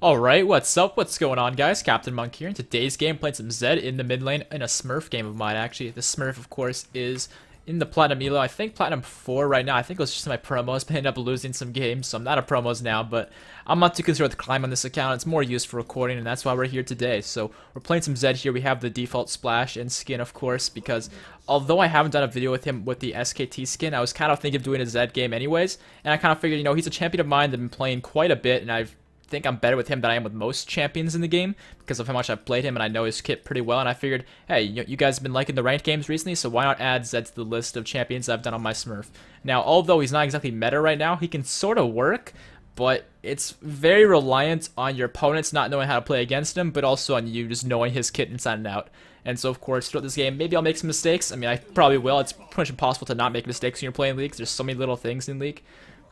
Alright, what's up? What's going on, guys? CaptainMonk here. In today's game, playing some Zed in the mid lane in a Smurf game of mine, actually. The Smurf, of course, is in the Platinum Elo. I think Platinum 4 right now. I think it was just my promos, but I ended up losing some games, so I'm not a promos now, but I'm not too concerned with the climb on this account. It's more used for recording, and that's why we're here today. So we're playing some Zed here. We have the default splash and skin, of course, because although I haven't done a video with him with the SKT skin, I was kind of thinking of doing a Zed game anyways, and I kind of figured, he's a champion of mine that I've been playing quite a bit, and I've think I'm better with him than I am with most champions in the game because of how much I've played him and I know his kit pretty well, and I figured, hey, you guys have been liking the ranked games recently, so why not add Zed to the list of champions I've done on my Smurf. Now, although he's not exactly meta right now, he can sort of work, but it's very reliant on your opponents not knowing how to play against him, but also on you just knowing his kit inside and out. And so, of course, throughout this game, maybe I'll make some mistakes. I mean, I probably will. It's pretty much impossible to not make mistakes when you're playing League. There's so many little things in League.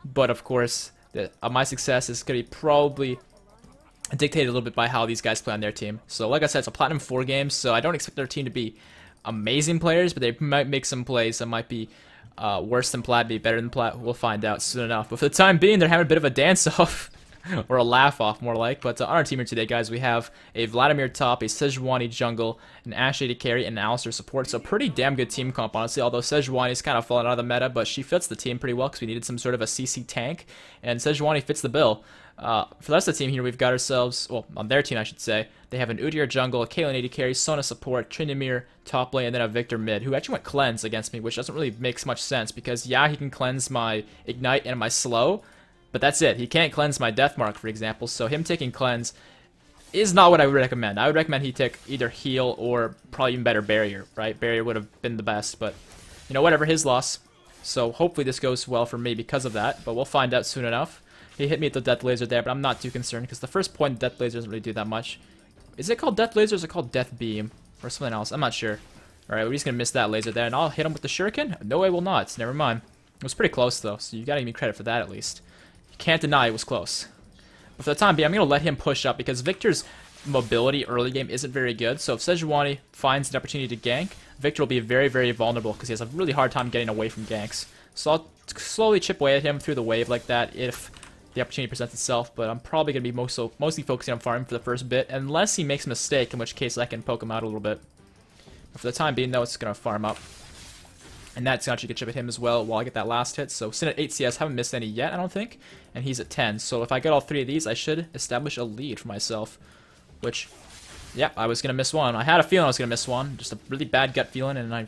But, of course, my success is going to be probably dictated a little bit by how these guys play on their team. So like I said, it's a Platinum 4 game, so I don't expect their team to be amazing players, but they might make some plays that might be worse than Plat, be better than Plat. We'll find out soon enough. But for the time being, they're having a bit of a dance-off. Or a laugh-off, more like. But on our team here today, guys, we have a Vladimir top, a Sejuani jungle, an Ashley to carry, and an Alistar support. So pretty damn good team comp, honestly. Although Sejuani's kind of fallen out of the meta, but she fits the team pretty well because we needed some sort of a CC tank. And Sejuani fits the bill. For the rest of the team here, we've got ourselves, well, on their team, I should say, they have an Udyr jungle, a Kaylin AD carry, Sona support, Tryndamere top lane, and then a Victor mid, who actually went cleanse against me, which doesn't really make much sense because, yeah, he can cleanse my Ignite and my Slow, but that's it. He can't cleanse my Death Mark, for example, so him taking cleanse is not what I would recommend. I would recommend he take either heal or probably even better barrier, right? Barrier would have been the best, but, whatever, his loss. So hopefully this goes well for me because of that, but we'll find out soon enough. He hit me with the Death Laser there, but I'm not too concerned because the first point, Death Laser doesn't really do that much. Is it called Death Laser or is it called Death Beam? Or something else? I'm not sure. Alright, we're just going to miss that laser there, and I'll hit him with the Shuriken? No, I will not. Never mind. It was pretty close, though, so you got to give me credit for that at least. You can't deny it was close. But for the time being, I'm going to let him push up because Victor's mobility early game isn't very good. So if Sejuani finds an opportunity to gank, Victor will be very, very vulnerable because he has a really hard time getting away from ganks. So I'll slowly chip away at him through the wave like that if the opportunity presents itself, but I'm probably going to be mostly focusing on farming for the first bit, unless he makes a mistake, in which case I can poke him out a little bit. But for the time being, though, it's going to farm up. And that's actually going to chip at him as well while I get that last hit. So Sin at 8 CS, haven't missed any yet, I don't think. And he's at 10. So if I get all 3 of these, I should establish a lead for myself. Which, yeah, I was going to miss one. I had a feeling I was going to miss one. Just a really bad gut feeling, and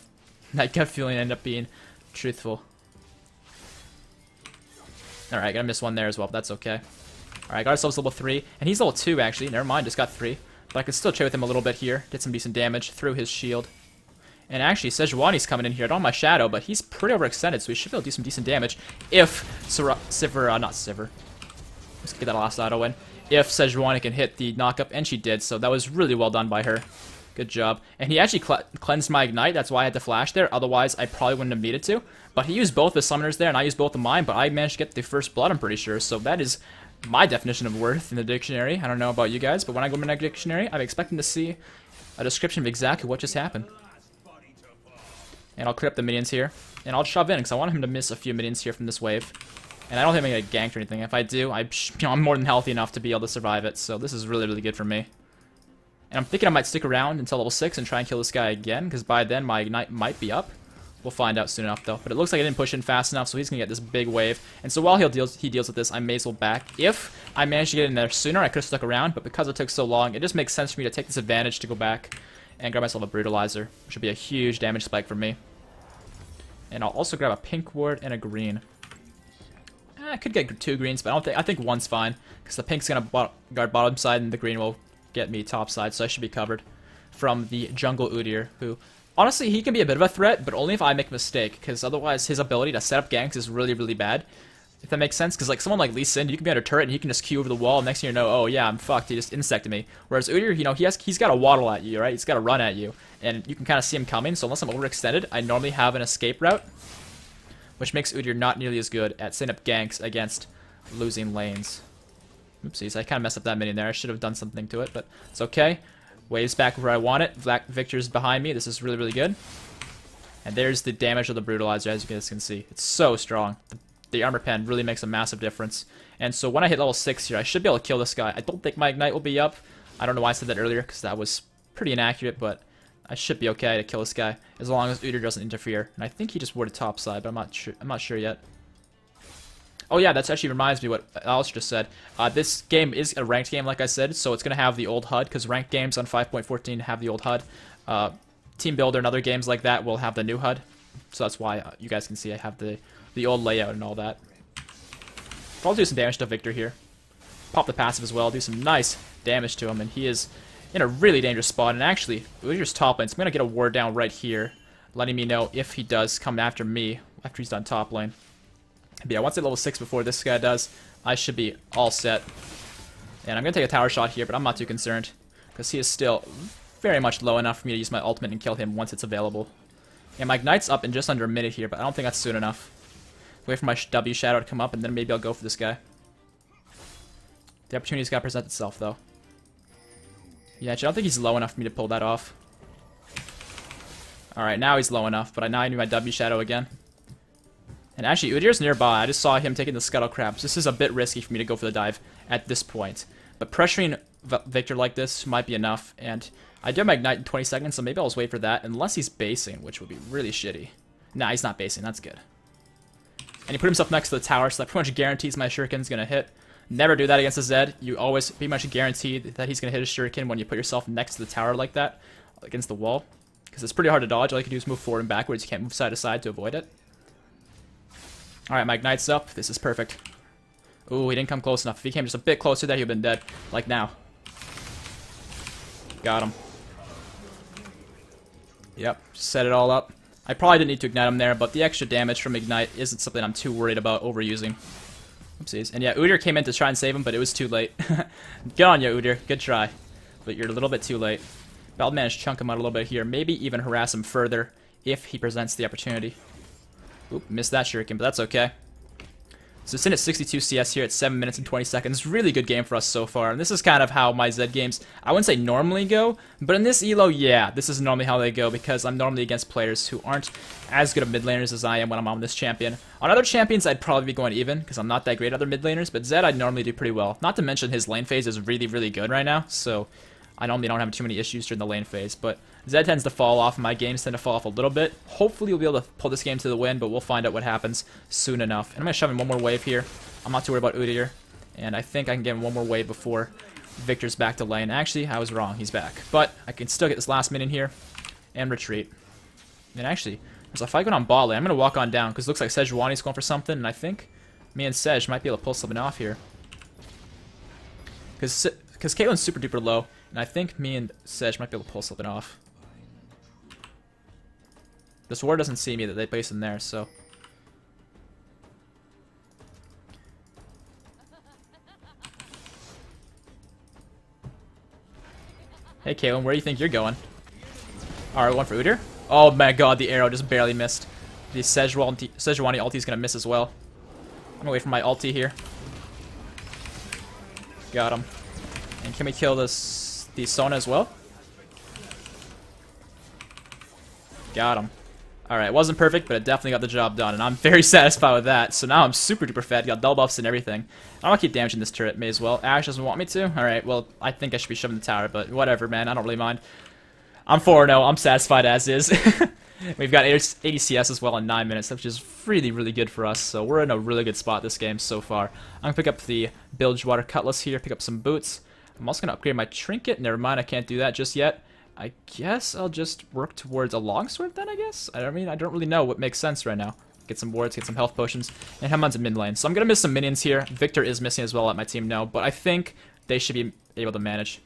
that gut feeling ended up being truthful. Alright, gonna miss one there as well, but that's okay. Alright, got ourselves level 3. And he's level 2, actually. Never mind, just got 3. But I can still trade with him a little bit here. Get some decent damage through his shield. And actually, Sejuani's coming in here. I don't have my shadow, but he's pretty overextended, so we should be able to do some decent damage if not Sivir. Let's get that last auto in. If Sejuani can hit the knockup, and she did, so that was really well done by her. Good job. And he actually cleansed my Ignite, that's why I had to flash there, otherwise I probably wouldn't have needed to. But he used both the summoners there, and I used both of mine, but I managed to get the first blood, I'm pretty sure, so that is my definition of worth in the dictionary. I don't know about you guys, but when I go to my dictionary, I'm expecting to see a description of exactly what just happened. And I'll clear up the minions here. And I'll shove in, because I want him to miss a few minions here from this wave. And I don't think I'm going to get ganked or anything. If I do, I'm more than healthy enough to be able to survive it. So this is really, really good for me. And I'm thinking I might stick around until level 6 and try and kill this guy again, because by then my Ignite might be up. We'll find out soon enough, though. But it looks like I didn't push in fast enough, so he's going to get this big wave. And so while he deals with this, I may as well back. If I managed to get in there sooner, I could have stuck around. But because it took so long, it just makes sense for me to take this advantage to go back and grab myself a Brutalizer, which would be a huge damage spike for me. And I'll also grab a pink ward and a green. I could get 2 greens, but I think one's fine, because the pink's gonna guard bottom side and the green will get me top side, so I should be covered from the jungle Udyr, who honestly he can be a bit of a threat, but only if I make a mistake, because otherwise his ability to set up ganks is really, really bad. If that makes sense, because like someone like Lee Sin, you can be under turret and he can just queue over the wall, and next thing you know, oh yeah, I'm fucked, he just insected me. Whereas Udyr, he's got to waddle at you, right? He's got to run at you, and you can kind of see him coming, so unless I'm overextended, I normally have an escape route, which makes Udyr not nearly as good at setting up ganks against losing lanes. Oopsies, I kind of messed up that minion there. I should have done something to it, but it's okay. Waves back where I want it. Victor's behind me. This is really, really good. And there's the damage of the Brutalizer, as you guys can see. It's so strong. the armor pen really makes a massive difference. And so when I hit level 6 here, I should be able to kill this guy. I don't think my Ignite will be up. I don't know why I said that earlier, because that was pretty inaccurate, but I should be okay to kill this guy, as long as Udyr doesn't interfere. And I think he just warded topside, but I'm not sure yet. Oh yeah, that actually reminds me what Alice just said. This game is a ranked game, like I said, so it's going to have the old HUD, because ranked games on 5.14 have the old HUD. Team Builder and other games like that will have the new HUD. So that's why you guys can see I have the old layout and all that. I'll do some damage to Victor here. Pop the passive as well, do some nice damage to him, and he is in a really dangerous spot. And actually, Udyr's top lane, so I'm going to get a ward down right here, letting me know if he does come after me after he's done top lane. But yeah, once I level 6 before this guy does, I should be all set. And I'm going to take a tower shot here, but I'm not too concerned, because he is still very much low enough for me to use my ultimate and kill him once it's available. And my Ignite's up in just under a minute here, but I don't think that's soon enough. Wait for my W Shadow to come up, and then maybe I'll go for this guy. The opportunity's got to present itself, though. Yeah, I don't think he's low enough for me to pull that off. Alright, now he's low enough, but now I need my W Shadow again. And actually, Udyr's nearby. I just saw him taking the Scuttle Crabs. This is a bit risky for me to go for the dive at this point. But pressuring Victor like this might be enough, and I do have my Ignite in 20 seconds, so maybe I'll just wait for that, unless he's basing, which would be really shitty. Nah, he's not basing. That's good. And he put himself next to the tower, so that pretty much guarantees my Shuriken's going to hit. Never do that against a Zed. You always pretty much guarantee that he's going to hit a Shuriken when you put yourself next to the tower like that, against the wall. Because it's pretty hard to dodge. All you can do is move forward and backwards. You can't move side to side to avoid it. Alright, my Ignite's up. This is perfect. Ooh, he didn't come close enough. If he came just a bit closer, that he would have been dead. Like now. Got him. Yep, set it all up. I probably didn't need to Ignite him there, but the extra damage from Ignite isn't something I'm too worried about overusing. Oopsies. And yeah, Udyr came in to try and save him, but it was too late. Good on you, Udyr. Good try. But you're a little bit too late. But I'll manage to chunk him out a little bit here. Maybe even harass him further if he presents the opportunity. Oop, missed that Shuriken, but that's okay. So it's in at 62 CS here at 7 minutes and 20 seconds. Really good game for us so far. And this is kind of how my Zed games, I wouldn't say normally go, but in this elo, yeah, this is normally how they go, because I'm normally against players who aren't as good of mid laners as I am when I'm on this champion. On other champions, I'd probably be going even, because I'm not that great at other mid laners, but Zed I'd normally do pretty well. Not to mention his lane phase is really, really good right now, so I normally don't have too many issues during the lane phase, but Zed tends to fall off, and my games tend to fall off a little bit. Hopefully we'll be able to pull this game to the win, but we'll find out what happens soon enough. And I'm going to shove in one more wave here. I'm not too worried about Udyr, and I think I can get him one more wave before Victor's back to lane. Actually, I was wrong. He's back. But I can still get this last minion here and retreat. And actually, there's a fight going on bot lane. I'm going to walk on down, because it looks like Sejuani's going for something, and I think me and Sej might be able to pull something off here. Because Caitlyn's super duper low, and I think me and Sej might be able to pull something off. This ward doesn't see me that they place in there, so. Hey Caitlyn, where do you think you're going? Alright, one for Udyr. Oh my god, the arrow just barely missed. The Sejuani ulti is going to miss as well. I'm going to wait for my ulti here. Got him. And can we kill the Sona as well? Got him. Alright, it wasn't perfect, but it definitely got the job done, and I'm very satisfied with that. So now I'm super duper fed, got double buffs and everything. I want to keep damaging this turret, may as well. Ash doesn't want me to? Alright, well, I think I should be shoving the tower, but whatever, man, I don't really mind. I'm 4-0, I'm satisfied as is. We've got 80 CS as well in 9 minutes, which is really, really good for us, so we're in a really good spot this game so far. I'm going to pick up the Bilgewater Cutlass here, pick up some boots. I'm also going to upgrade my trinket. Never mind, I can't do that just yet. I guess I'll just work towards a longsword then, I guess? I mean, I don't really know what makes sense right now. Get some wards, get some health potions, and head on to mid lane. So I'm going to miss some minions here. Victor is missing as well, let my team know, but I think they should be able to manage.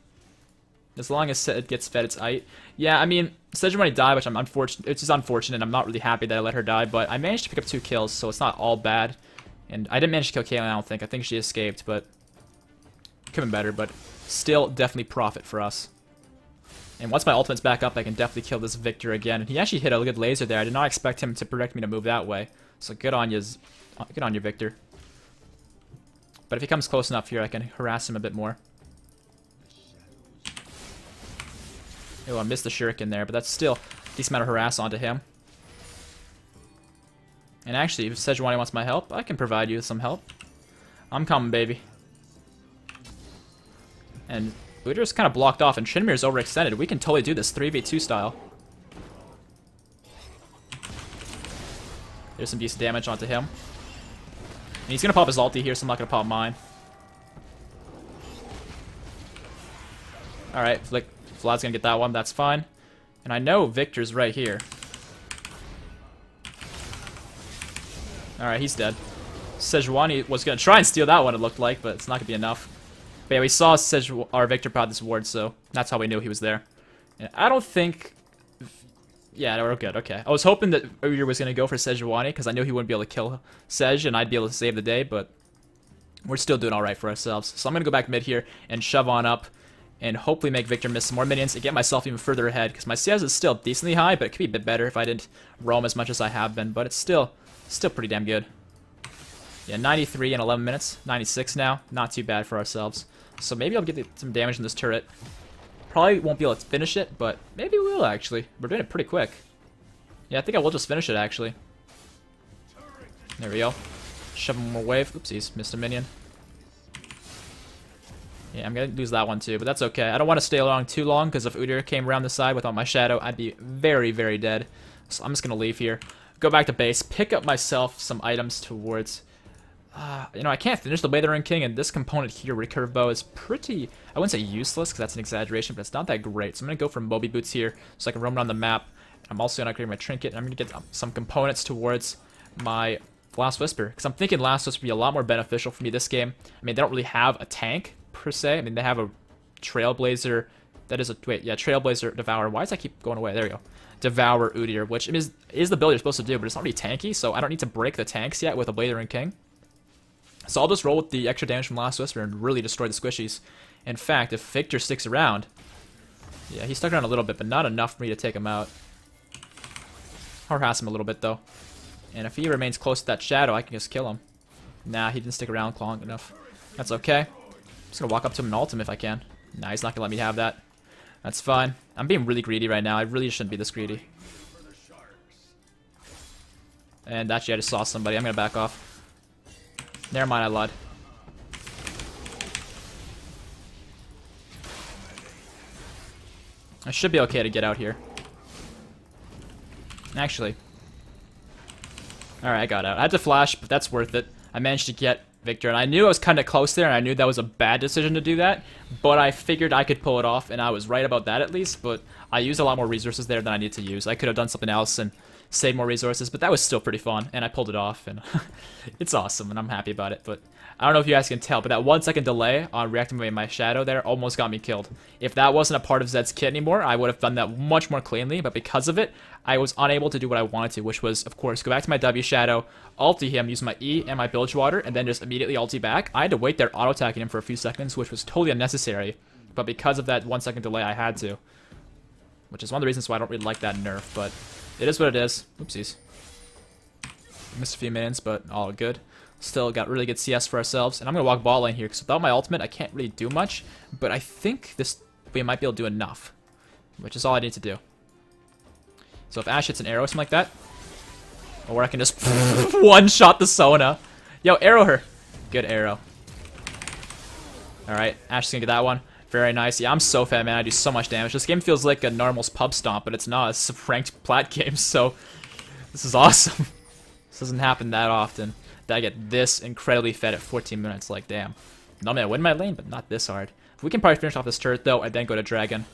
As long as it gets fed its ite. Yeah, I mean, Sejuani died, which I'm unfortunate. It's just unfortunate. I'm not really happy that I let her die, but I managed to pick up 2 kills, so it's not all bad. And I didn't manage to kill Caitlyn, I don't think. I think she escaped, but could have been better, but still definitely profit for us. And once my ultimate's back up, I can definitely kill this Victor again. And he actually hit a good laser there. I did not expect him to predict me to move that way. So good on you, Victor. But if he comes close enough here, I can harass him a bit more. Oh, I missed the Shuriken there, but that's still a decent amount of harass onto him. And actually, if Sejuani wants my help, I can provide you with some help. I'm coming, baby. And Udyr's kind of blocked off, and Tryndamere overextended. We can totally do this 3v2 style. There's some decent damage onto him. And he's going to pop his ulti here, so I'm not going to pop mine. Alright, Vlad's going to get that one. That's fine. And I know Victor's right here. Alright, he's dead. Sejuani was going to try and steal that one, it looked like, but it's not going to be enough. But yeah, we saw Victor prod this ward, so that's how we knew he was there. And I don't think... Yeah, we're good, okay. I was hoping that Udyr was going to go for Sejuani, because I knew he wouldn't be able to kill Sej, and I'd be able to save the day, but we're still doing alright for ourselves. So I'm going to go back mid here and shove on up, and hopefully make Victor miss some more minions and get myself even further ahead, because my CS is still decently high, but it could be a bit better if I didn't roam as much as I have been, but it's still pretty damn good. Yeah, 93 in 11 minutes, 96 now, not too bad for ourselves. So maybe I'll get some damage in this turret. Probably won't be able to finish it, but maybe we will actually. We're doing it pretty quick. Yeah, I think I will just finish it actually. There we go. Shove him more wave. Oopsies, missed a minion. Yeah, I'm gonna lose that one too, but that's okay. I don't want to stay along too long, because if Udyr came around the side without my shadow, I'd be very, very dead. So I'm just gonna leave here. Go back to base, pick up myself some items towards... you know, I can't finish the Withering King, and this component here, Recurve Bow, is pretty... I wouldn't say useless, because that's an exaggeration, but it's not that great. So I'm going to go for Moby Boots here, so I can roam around the map. I'm also going to upgrade my Trinket, and I'm going to get some components towards my Last Whisper, because I'm thinking Last Whisper would be a lot more beneficial for me this game. I mean, they don't really have a tank, per se. I mean, they have a Trailblazer... That is a... Wait, yeah, Trailblazer, Devour. Why does that keep going away? There we go. Devour Udyr, which is the build you're supposed to do, but it's not really tanky, so I don't need to break the tanks yet with a Withering King. So I'll just roll with the extra damage from Last Whisper and really destroy the squishies. In fact, if Victor sticks around... Yeah, he stuck around a little bit, but not enough for me to take him out. I'll harass him a little bit, though. And if he remains close to that shadow, I can just kill him. Nah, he didn't stick around long enough. That's okay. I'm just gonna walk up to him and ult him if I can. Nah, he's not gonna let me have that. That's fine. I'm being really greedy right now. I really shouldn't be this greedy. And actually, I just saw somebody. I'm gonna back off. Never mind, I lied. I should be okay to get out here. Actually. Alright, I got out. I had to flash, but that's worth it. I managed to get Victor, and I knew I was kind of close there, and I knew that was a bad decision to do that, but I figured I could pull it off, and I was right about that at least, but I used a lot more resources there than I needed to use. I could have done something else and saved more resources, but that was still pretty fun, and I pulled it off, and it's awesome, and I'm happy about it, but I don't know if you guys can tell, but that 1 second delay on reactivating my shadow there almost got me killed. If that wasn't a part of Zed's kit anymore, I would have done that much more cleanly, but because of it, I was unable to do what I wanted to, which was, of course, go back to my W shadow, ulti him, use my E and my Bilge Water, and then just immediately ulti back. I had to wait there auto-attacking him for a few seconds, which was totally unnecessary, but because of that 1 second delay, I had to. Which is one of the reasons why I don't really like that nerf, but it is what it is. Oopsies. Missed a few minions, but all good. Still got really good CS for ourselves, and I'm going to walk ball lane here, because without my ultimate, I can't really do much, but I think we might be able to do enough, which is all I need to do. So if Ashe hits an arrow or something like that, or I can just one-shot the Sona. Yo, arrow her. Good arrow. Alright, Ashe's going to get that one. Very nice. Yeah, I'm so fat, man. I do so much damage. This game feels like a normal pub stomp, but it's not. It's a ranked plat game, so this is awesome. This doesn't happen that often. That I get this incredibly fed at 14 minutes. Like, damn. Normally I win my lane, but not this hard. We can probably finish off this turret, though, and then go to Dragon.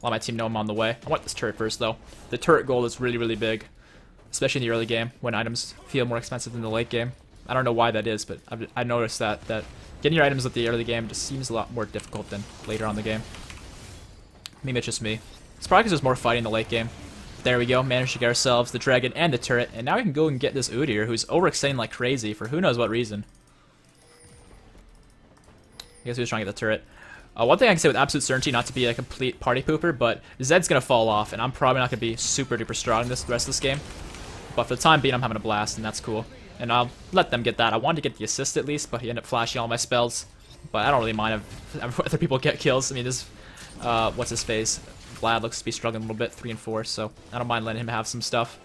Let my team know I'm on the way. I want this turret first, though. The turret goal is really, really big. Especially in the early game, when items feel more expensive than the late game. I don't know why that is, but I noticed that getting your items at the early game just seems a lot more difficult than later on in the game. Maybe it's just me. It's probably because there's more fighting in the late game. There we go, managed to get ourselves the dragon and the turret, and now we can go and get this Udyr, who's overextending like crazy for who knows what reason. I guess he was trying to get the turret. One thing I can say with absolute certainty, not to be a complete party pooper, but Zed's gonna fall off, and I'm probably not gonna be super duper strong the rest of this game. But for the time being, I'm having a blast, and that's cool. And I'll let them get that. I wanted to get the assist at least, but he ended up flashing all my spells. But I don't really mind if other people get kills. I mean, this, what's his face? Vlad looks to be struggling a little bit, 3 and 4, so I don't mind letting him have some stuff.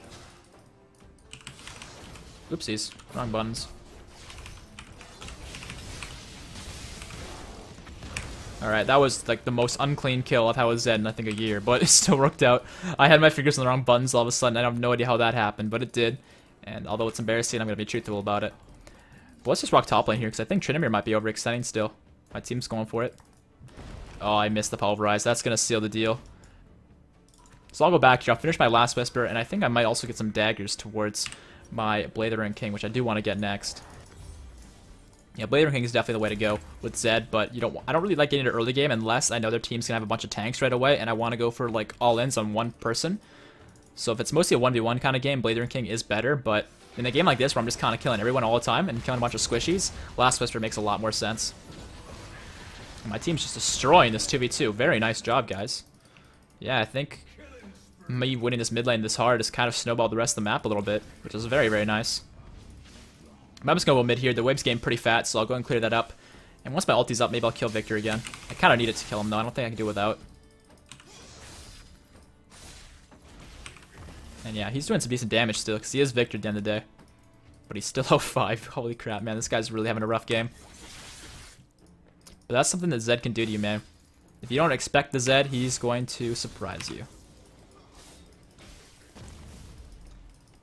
Oopsies. Wrong buttons. Alright, that was like the most unclean kill I've had with Zed in I think a year, but it still worked out. I had my fingers on the wrong buttons all of a sudden. I have no idea how that happened, but it did. And although it's embarrassing, I'm going to be truthful about it. But let's just rock top lane here, because I think Tryndamere might be overextending still. My team's going for it. Oh, I missed the pulverize. That's going to seal the deal. So I'll go back here. I'll finish my last Whisper, and I think I might also get some daggers towards my Blade of the Ring King, which I do want to get next. Yeah, Blade of the Ring King is definitely the way to go with Zed, but I don't really like getting into early game unless I know their team's going to have a bunch of tanks right away, and I want to go for like all-ins on one person. So if it's mostly a 1v1 kind of game, Blade of the Ring King is better, but in a game like this where I'm just kind of killing everyone all the time and killing a bunch of squishies, Last Whisper makes a lot more sense. And my team's just destroying this 2v2. Very nice job, guys. Yeah, I think me winning this mid lane this hard has kind of snowballed the rest of the map a little bit, which is very, very nice. I'm just going to go mid here. The wave's getting pretty fat, so I'll go and clear that up. And once my ulti's up, maybe I'll kill Victor again. I kind of need it to kill him, though. I don't think I can do without. And yeah, he's doing some decent damage still, because he is Victor at the end of the day. But he's still 0-5. Holy crap, man. This guy's really having a rough game. But that's something that Zed can do to you, man. If you don't expect the Zed, he's going to surprise you.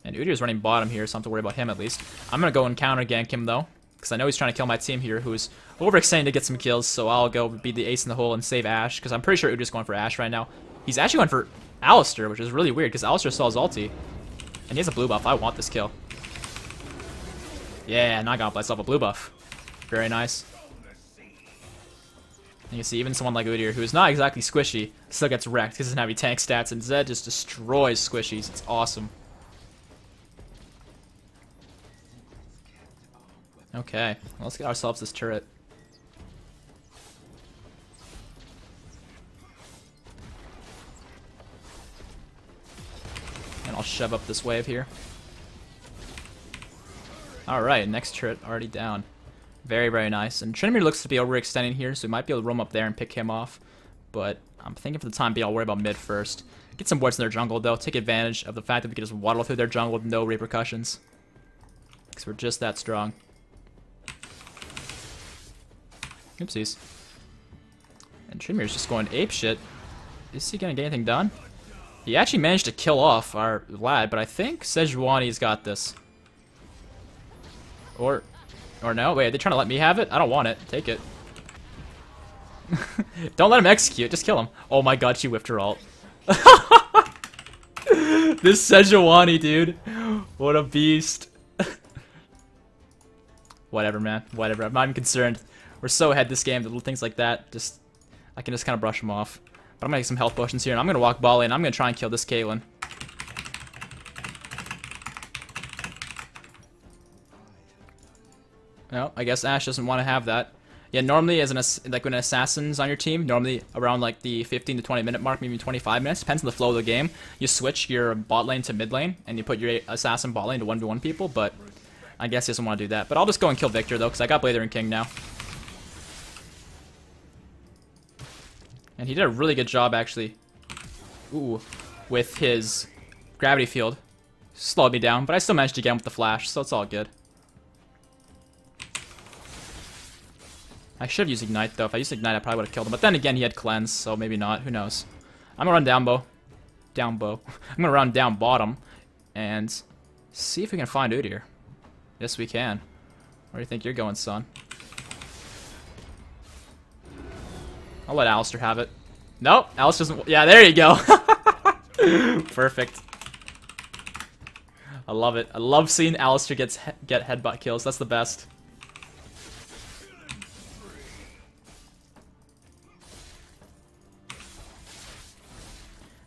And Udyr's running bottom here, so I don't have to worry about him at least. I'm going to go and counter gank him, though, because I know he's trying to kill my team here, who's overextending to get some kills, so I'll go be the ace in the hole and save Ashe, because I'm pretty sure Udyr's going for Ashe right now. He's actually going for Alistar, which is really weird, because Alistar saw his ulti. And he has a blue buff. I want this kill. Yeah, not gonna myself a blue buff. Very nice. You can see even someone like Udyr, who is not exactly squishy, still gets wrecked because he doesn't have any tank stats, and Zed just destroys squishies. It's awesome. Okay, well, let's get ourselves this turret. And I'll shove up this wave here. Alright, next turret already down. Very, very nice. And Tryndamere looks to be overextending here, so we might be able to roam up there and pick him off. But I'm thinking for the time being, I'll worry about mid first. Get some wards in their jungle, though. Take advantage of the fact that we can just waddle through their jungle with no repercussions. Because we're just that strong. Oopsies. And Tryndamere's just going apeshit. Is he going to get anything done? He actually managed to kill off our lad, but I think Sejuani's got this. Or no? Wait, are they trying to let me have it? I don't want it. Take it. Don't let him execute. Just kill him. Oh my god, she whiffed her ult. This Sejuani, dude. What a beast. Whatever, man. Whatever. I'm not even concerned. We're so ahead this game that little things like that, I can just kind of brush them off. But I'm going to get some health potions here, and I'm going to walk ball in. I'm going to try and kill this Caitlyn. No, I guess Ashe doesn't want to have that. Yeah, normally as like when an assassin's on your team, normally around like the 15 to 20 minute mark, maybe 25 minutes, depends on the flow of the game, you switch your bot lane to mid lane, and you put your assassin bot lane to 1v1 people, but I guess he doesn't want to do that. But I'll just go and kill Victor, though, because I got Blade of the Ring King now. And he did a really good job, actually. Ooh, with his gravity field. Slowed me down, but I still managed to get him with the flash, so it's all good. I should have used Ignite, though. If I used Ignite, I probably would have killed him. But then again, he had Cleanse, so maybe not. Who knows? I'm going to run down bow. Down bow. I'm going to run down bottom and see if we can find Udyr. Yes, we can. Where do you think you're going, son? I'll let Alistar have it. Nope, Alistar doesn't... Yeah, there you go. Perfect. I love it. I love seeing Alistar get headbutt kills. That's the best.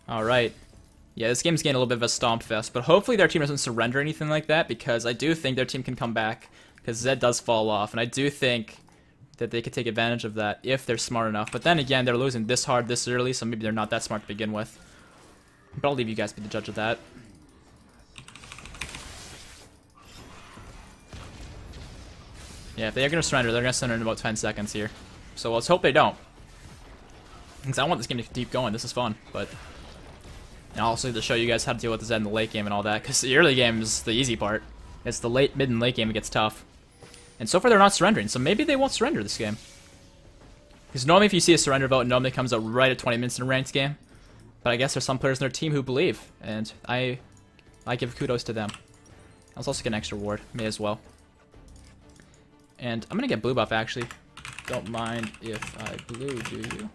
Alright. Yeah, this game's getting a little bit of a stomp fest, but hopefully their team doesn't surrender or anything like that, because I do think their team can come back, because Zed does fall off, and I do think that they could take advantage of that if they're smart enough. But then again, they're losing this hard this early, so maybe they're not that smart to begin with. But I'll leave you guys be the judge of that. Yeah, if they're going to surrender, they're going to surrender in about 10 seconds here. So let's hope they don't. Because I want this game to keep going. This is fun, but... And also to show you guys how to deal with the Zed in the late game and all that, because the early game is the easy part. It's the mid and late game it gets tough. And so far they're not surrendering, so maybe they won't surrender this game. Because normally if you see a surrender vote, it normally comes out right at 20 minutes in a ranked game. But I guess there's some players in their team who believe, and I give kudos to them. I was also getting an extra ward, may as well. And I'm gonna get blue buff actually. Don't mind if I blue, do you?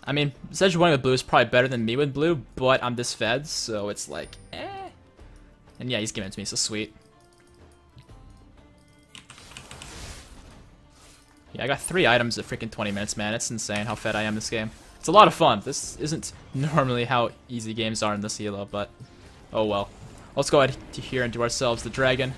I mean, Sejuani with blue is probably better than me with blue, but I'm this fed, so it's like, eh. And yeah, he's giving it to me, so sweet. Yeah, I got 3 items at freaking 20 minutes, man. It's insane how fed I am this game. It's a lot of fun. This isn't normally how easy games are in this elo, but oh well. Let's go ahead to here and do ourselves the dragon.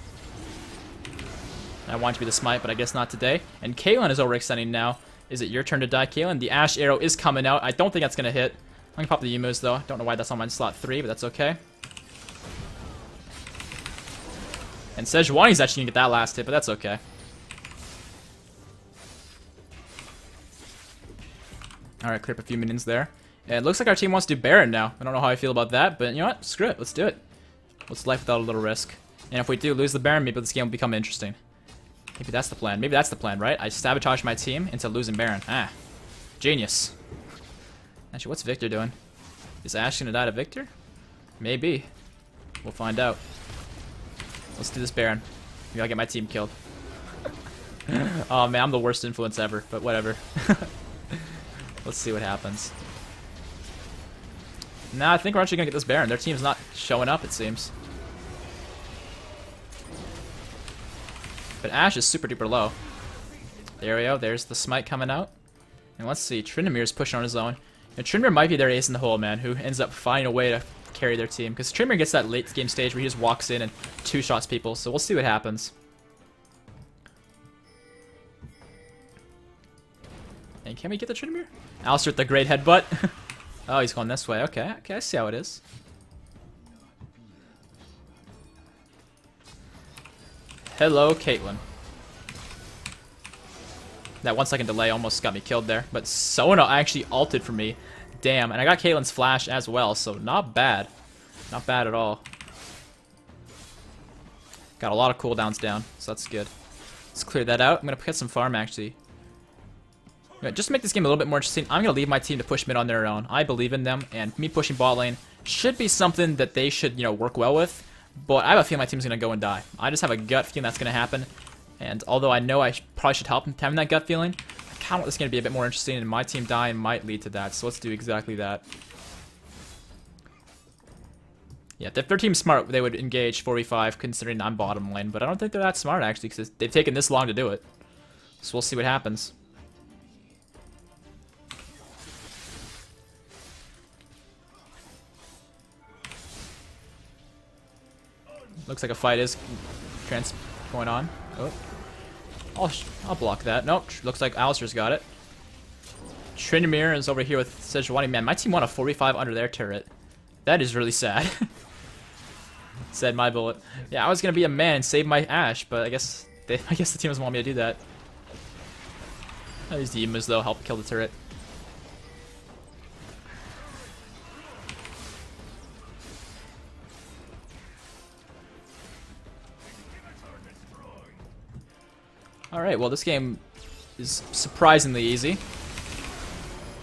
I want to be the smite, but I guess not today. And Caitlyn is overextending now. Is it your turn to die, Caitlyn? The Ash arrow is coming out. I don't think that's going to hit. I'm going to pop the Emus, though. Don't know why that's on my slot 3, but that's okay. And Sejuani's actually going to get that last hit, but that's okay. Alright, clear up a few minions there. And it looks like our team wants to do Baron now. I don't know how I feel about that, but you know what? Screw it. Let's do it. What's life without a little risk? And if we do lose the Baron, maybe this game will become interesting. Maybe that's the plan. Maybe that's the plan, right? I sabotage my team into losing Baron. Ah. Genius. Actually, what's Victor doing? Is Ash gonna die to Victor? Maybe. We'll find out. Let's do this Baron. Maybe I'll get my team killed. Oh man, I'm the worst influence ever, but whatever. Let's see what happens. Nah, I think we're actually gonna get this Baron. Their team's not showing up, it seems. But Ash is super duper low. There we go. There's the smite coming out. And let's see. Tryndamere's pushing on his own. And Tryndamere might be their ace in the hole, man, who ends up finding a way to carry their team. Because Tryndamer gets that late game stage where he just walks in and two-shots people. So we'll see what happens. And can we get the Tryndamere? Alistair with the great headbutt. Oh, he's going this way. Okay, okay, I see how it is. Hello, Caitlyn. That 1 second delay almost got me killed there, but Sona actually ulted for me. Damn, and I got Caitlyn's flash as well, so not bad. Not bad at all. Got a lot of cooldowns down, so that's good. Let's clear that out. I'm gonna get some farm actually. Just to make this game a little bit more interesting, I'm gonna leave my team to push mid on their own. I believe in them, and me pushing bot lane should be something that they should, you know, work well with. But I have a feeling my team's gonna go and die. I just have a gut feeling that's gonna happen. And although I know I probably should help them having that gut feeling, I kind of want this game to be a bit more interesting, and my team dying might lead to that. So let's do exactly that. Yeah, if their team's smart, they would engage 4v5, considering I'm bottom lane. But I don't think they're that smart, actually, because they've taken this long to do it. So we'll see what happens. Looks like a fight is going on. Oh. I'll block that. Nope. Looks like Alistair's got it. Tryndamere is over here with Sejuani. Man, my team won a 4v5 under their turret. That is really sad. Said my bullet. Yeah, I was gonna be a man and save my Ash, but I guess the team doesn't want me to do that. These demons though help kill the turret. Alright, well this game is surprisingly easy.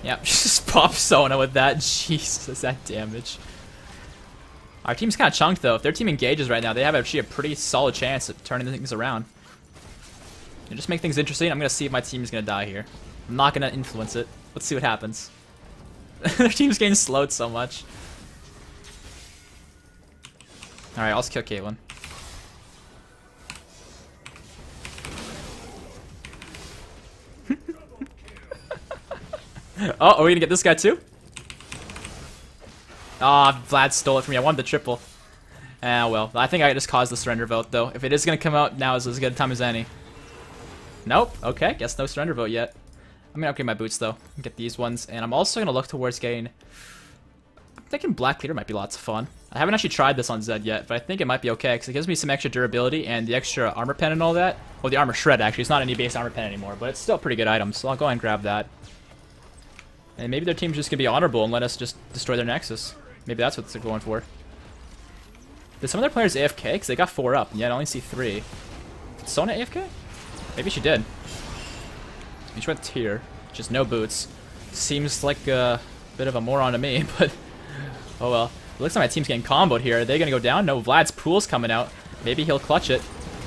Yeah, just pop Sona with that. Jesus, that damage. Our team's kind of chunked though. If their team engages right now, they have actually a pretty solid chance of turning things around. And just make things interesting. I'm going to see if my team is going to die here. I'm not going to influence it. Let's see what happens. Their team's getting slowed so much. Alright, I'll just kill Caitlyn. Oh, are we gonna get this guy too? Ah, Vlad stole it from me. I wanted the triple. Ah, well. I think I just caused the surrender vote, though. If it is gonna come out, now is as good a time as any. Nope. Okay, guess no surrender vote yet. I'm gonna upgrade my boots, though. Get these ones. And I'm also gonna look towards getting... I'm thinking Black Leader might be lots of fun. I haven't actually tried this on Zed yet, but I think it might be okay, because it gives me some extra durability and the extra armor pen and all that. Well, the armor shred, actually. It's not any base armor pen anymore, but it's still a pretty good item, so I'll go ahead and grab that. And maybe their team's just gonna be honorable and let us just destroy their Nexus. Maybe that's what they're going for. Did some of their players AFK? Because they got 4 up, and yet I only see 3. Did Sona AFK? Maybe she did. Maybe she went tier. Just no boots. Seems like a bit of a moron to me, but oh well. It looks like my team's getting comboed here. Are they gonna go down? No, Vlad's pool's coming out. Maybe he'll clutch it.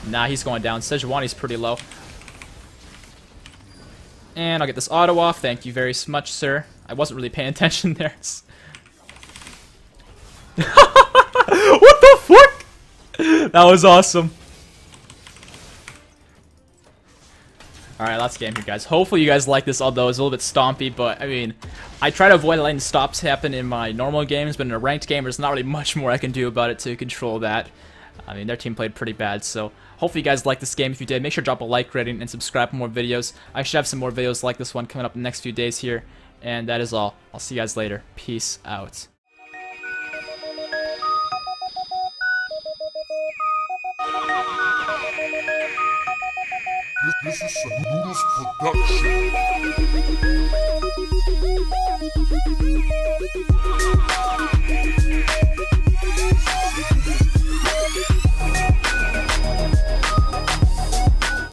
Nah, he's going down. Sejuani's pretty low. And I'll get this auto off. Thank you very much, sir. I wasn't really paying attention there. What the fuck? That was awesome. Alright, last game here, guys. Hopefully you guys like this, although it's a little bit stompy, but, I mean, I try to avoid letting stops happen in my normal games, but in a ranked game, there's not really much more I can do about it to control that. I mean, their team played pretty bad, so hopefully you guys liked this game. If you did, make sure to drop a like rating and subscribe for more videos. I should have some more videos like this one coming up in the next few days here, and that is all. I'll see you guys later. Peace out. This is a Noodles production.